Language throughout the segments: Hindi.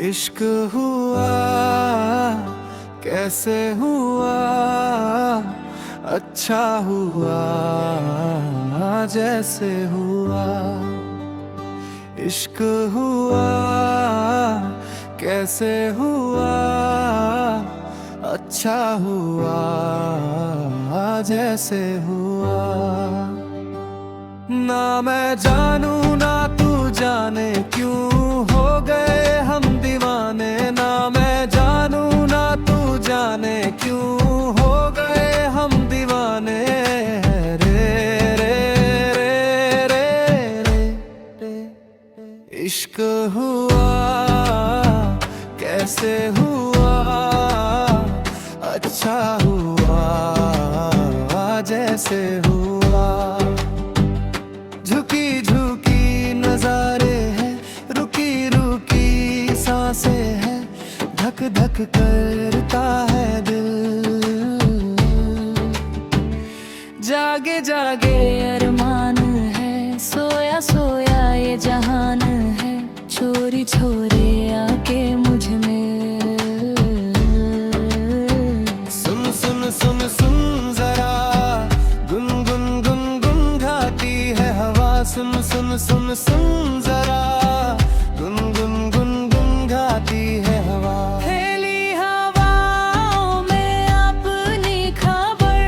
इश्क हुआ कैसे हुआ, अच्छा हुआ जैसे हुआ। इश्क हुआ कैसे हुआ, अच्छा हुआ जैसे हुआ। ना मैं जानू ना तू जाने क्यों हो गए हम दीवाने। ना मैं जानू ना तू जाने क्यों हो गए हम दीवाने। रे रे रे रे रे रे इश्क हुआ कैसे हुआ, अच्छा हुआ जैसे हुआ। झुकी झुकी नजारे हैं, रुकी रुकी सांसें हैं, धक धक करता है दिल। जागे जागे अरमान है, सोया सोया ये जहान है। चोरी छोरे आके मुझ में सुन सुन सुन सुन जरा, गुन गुन गुन गुन गाती है हवा। सुन सुन सुन सुन जरा, गुन गुन गुन गुन गाती है हवा। फैली हवाओं में अपनी खबर,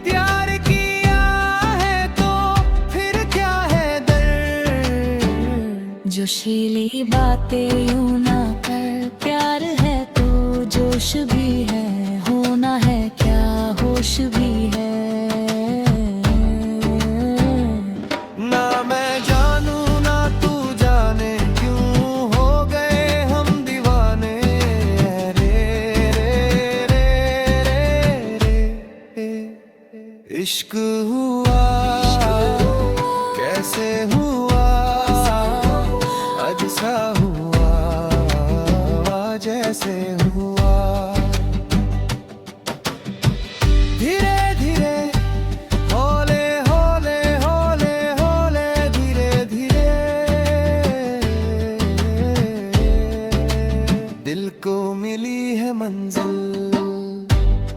प्यार किया है तो फिर क्या है डर। जोशीली बातें यूं ना कर, प्यार है तो जोश भी है, होना है क्या होश भी है। ना मैं जानू ना तू जाने क्यों हो गए हम दीवाने। रे रे रे रे रे इश्क हुआ कैसे हुआ, अच्छा हुआ जैसे हुआ। धीरे धीरे होले होले होले होले धीरे धीरे दिल को मिली है मंजिल।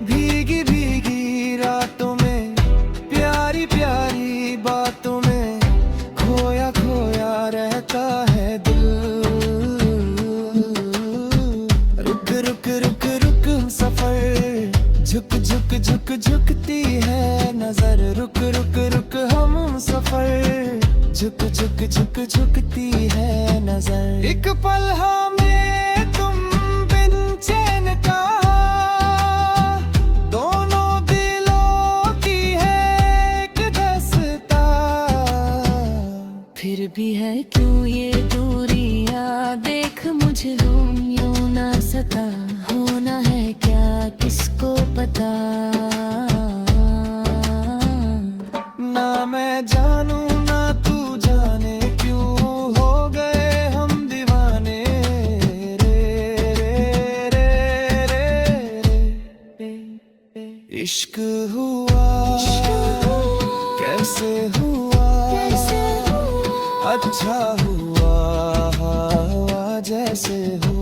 भीगी भीगी रातों में, प्यारी प्यारी बातों में, खोया खोया रहता है दिल। रुक रुक रुक रुक सफर, झुक झुक झुक झुकती है नजर। रुक रुक रुक हम सफर, झुक झुक झुक झुकती है नजर। एक पल हमें तुम बिन चैन का, दोनों दिलों की है एक दस्ता। फिर भी है क्यों ये दूरियां, देख मुझे यूं ना सता। होना है क्या किसको पता। ना मैं जानू ना तू जाने क्यों हो गए हम दीवाने। रे रे रे रे रे इश्क हुआ कैसे हुआ, अच्छा हुआ जैसे हुआ।